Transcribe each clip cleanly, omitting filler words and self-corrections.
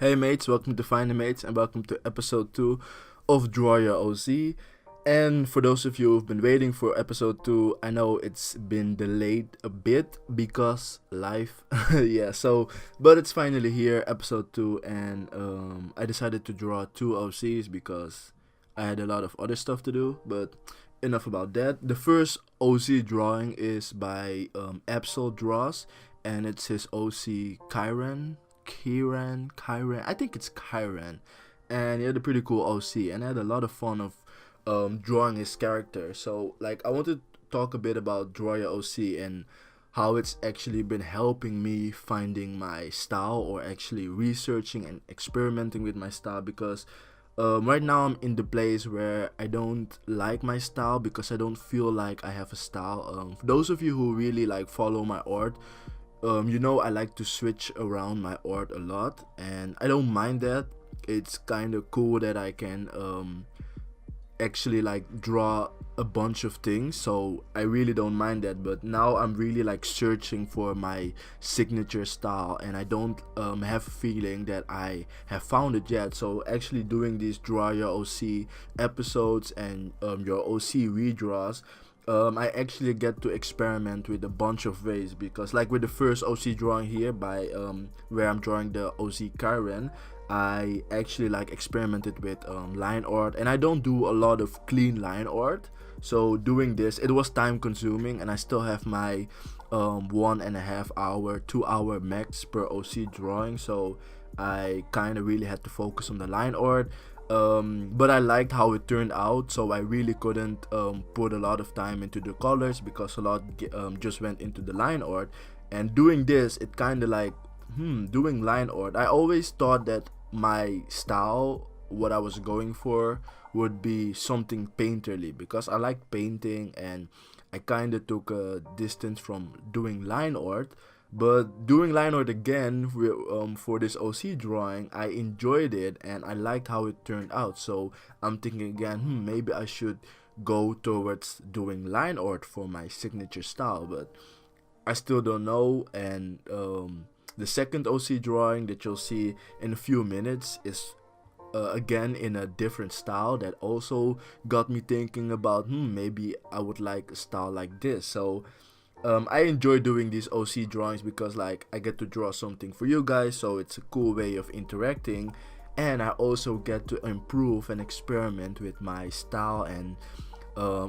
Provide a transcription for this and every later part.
Hey mates, welcome to Fighnimates and welcome to episode 2 of Draw Your OC. And for those of you who've been waiting for episode 2, I know it's been delayed a bit because life. But it's finally here, episode 2, and I decided to draw 2 OCs because I had a lot of other stuff to do, but enough about that. The first OC drawing is by Absol Draws, and it's his OC Kyran. I think it's Kyran, and he had a pretty cool OC, and I had a lot of fun of drawing his character. So like I want to talk a bit about Draw Your OC and how it's actually been helping me finding my style or actually researching and experimenting with my style because right now I'm in the place where I don't like my style because I don't feel like I have a style. For those of you who really like follow my art, I like to switch around my art a lot, and I don't mind that. It's kind of cool that I can actually like draw a bunch of things, so I really don't mind that. But now I'm really like searching for my signature style, and I don't have a feeling that I have found it yet. So actually doing these Draw Your OC episodes and your OC redraws, I actually get to experiment with a bunch of ways because like with the first OC drawing here by where I'm drawing the OC Karen, I actually like experimented with line art, and I don't do a lot of clean line art. So doing this, it was time consuming, and I still have my 1.5 hour, 2 hour max per OC drawing. So I kind of really had to focus on the line art. But I liked how it turned out, so I really couldn't put a lot of time into the colors because a lot just went into the line art. And doing this, it kind of like doing line art, I always thought that my style, what I was going for, would be something painterly because I like painting, and I kind of took a distance from doing line art. But doing line art again for this OC drawing, I enjoyed it and I liked how it turned out. So I'm thinking again, maybe I should go towards doing line art for my signature style, but I still don't know. And the second OC drawing that you'll see in a few minutes is again in a different style that also got me thinking about maybe I would like a style like this. So I enjoy doing these OC drawings because like I get to draw something for you guys, so it's a cool way of interacting, and I also get to improve and experiment with my style, and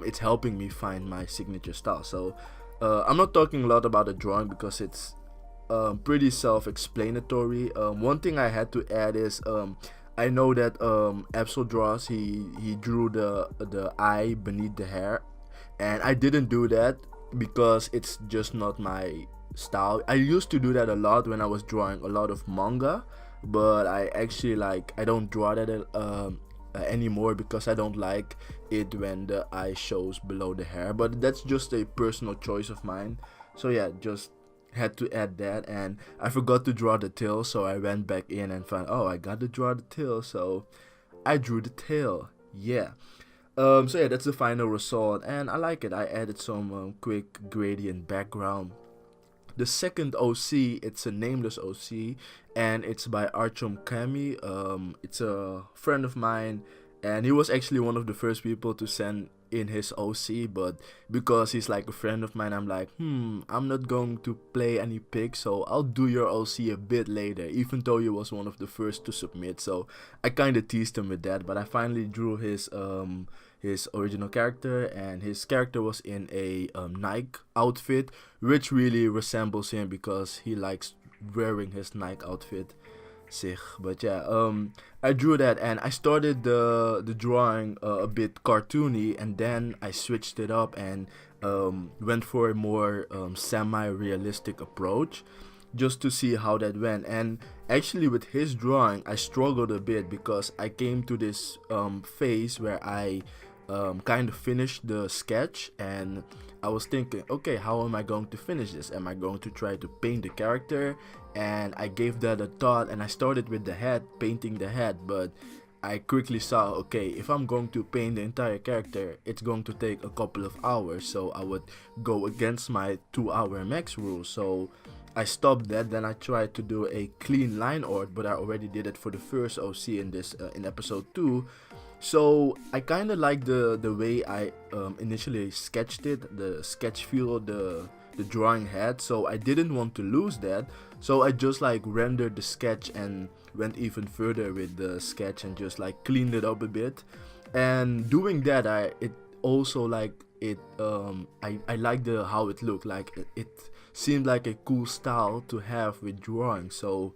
it's helping me find my signature style. So I'm not talking a lot about the drawing because it's pretty self-explanatory. One thing I had to add is I know that Absol Draws, he drew the eye beneath the hair, and I didn't do that because it's just not my style. I used to do that a lot when I was drawing a lot of manga, but I actually like I don't draw that anymore because I don't like it when the eye shows below the hair. But that's just a personal choice of mine. So yeah, just had to add that, and I forgot to draw the tail, so I went back in and found, oh, I got to draw the tail, so I drew the tail. Yeah. So yeah, that's the final result, and I like it. I added some quick gradient background. The second OC, it's a nameless OC, and it's by Archom Kami. It's a friend of mine, and he was actually one of the first people to send in his OC, but because he's like a friend of mine, I'm like, I'm not going to play any pics, so I'll do your OC a bit later, even though he was one of the first to submit. So I kind of teased him with that, but I finally drew his original character, and his character was in a Nike outfit, which really resembles him because he likes wearing his Nike outfit. But yeah, I drew that, and I started the drawing a bit cartoony, and then I switched it up and went for a more semi-realistic approach just to see how that went. And actually with his drawing, I struggled a bit because I came to this phase where I kind of finished the sketch, and I was thinking, okay, how am I going to finish this? Am I going to try to paint the character? And I gave that a thought, and I started with the head, painting the head, but I quickly saw, okay, if I'm going to paint the entire character, it's going to take a couple of hours, so I would go against my 2 hour max rule. So I stopped that. Then I tried to do a clean line art, but I already did it for the first OC in this in episode 2. So I kind of like the way I initially sketched it, the sketch feel the drawing had. So I didn't want to lose that. So I just like rendered the sketch and went even further with the sketch and just like cleaned it up a bit. And doing that, it also like it I like the how it looked like. It seemed like a cool style to have with drawing. So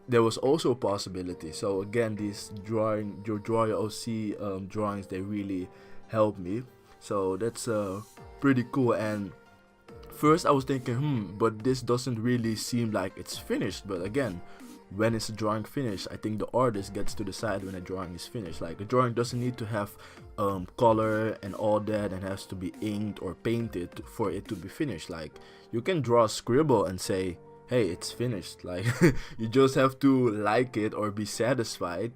there was also a possibility. So again, these your draw your OC drawings, they really helped me. So that's pretty cool. And first I was thinking, but this doesn't really seem like it's finished. But again, when is a drawing finished? I think the artist gets to decide when a drawing is finished. Like a drawing doesn't need to have color and all that, and has to be inked or painted for it to be finished. Like you can draw a scribble and say, hey, it's finished. Like you just have to like it or be satisfied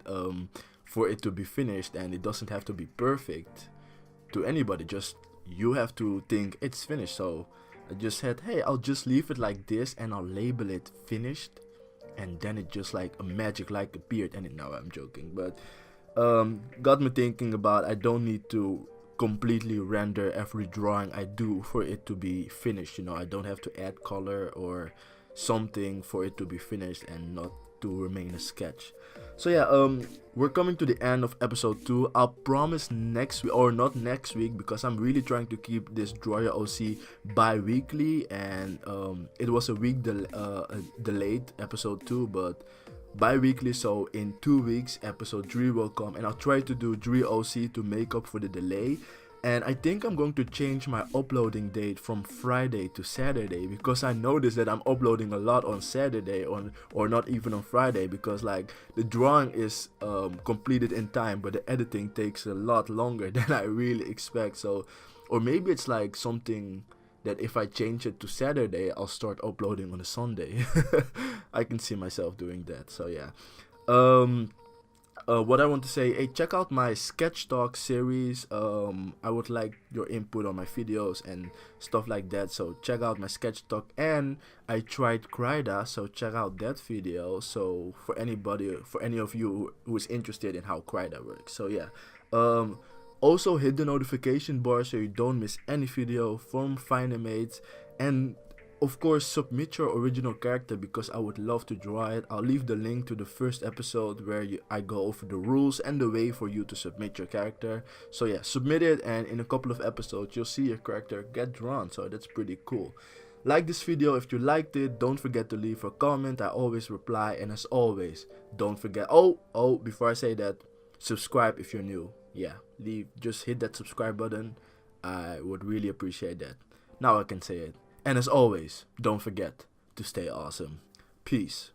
for it to be finished, and it doesn't have to be perfect to anybody. Just you have to think it's finished. So I just said, hey, I'll just leave it like this and I'll label it finished, and then it just like a magic like appeared. And now I'm joking, but got me thinking about I don't need to completely render every drawing I do for it to be finished. I don't have to add color or something for it to be finished and not to remain a sketch. So yeah, we're coming to the end of episode 2. I'll promise next week, or not next week, because I'm really trying to keep this Draw Your OC bi-weekly, and it was a week delayed episode 2, but bi-weekly. So in 2 weeks episode 3 will come, and I'll try to do 3 OC to make up for the delay. And I think I'm going to change my uploading date from Friday to Saturday, because I noticed that I'm uploading a lot on Saturday or not even on Friday, because like the drawing is completed in time, but the editing takes a lot longer than I really expect. So, or maybe it's like something that if I change it to Saturday, I'll start uploading on a Sunday. I can see myself doing that. So yeah. What I want to say, hey, check out my sketch talk series. I would like your input on my videos and stuff like that. So check out my sketch talk, and I tried Kryda, so check out that video. So for any of you who is interested in how Kryda works. So yeah. Also hit the notification bar so you don't miss any video from Fighnimates, and of course submit your original character, because I would love to draw it. I'll leave the link to the first episode where I go over the rules and the way for you to submit your character. So yeah, submit it, and in a couple of episodes you'll see your character get drawn. So that's pretty cool. Like this video if you liked it. Don't forget to leave a comment. I always reply, and as always, don't forget, before I say that, subscribe if you're new. Yeah, just hit that subscribe button. I would really appreciate that. Now I can say it. And as always, don't forget to stay awesome. Peace.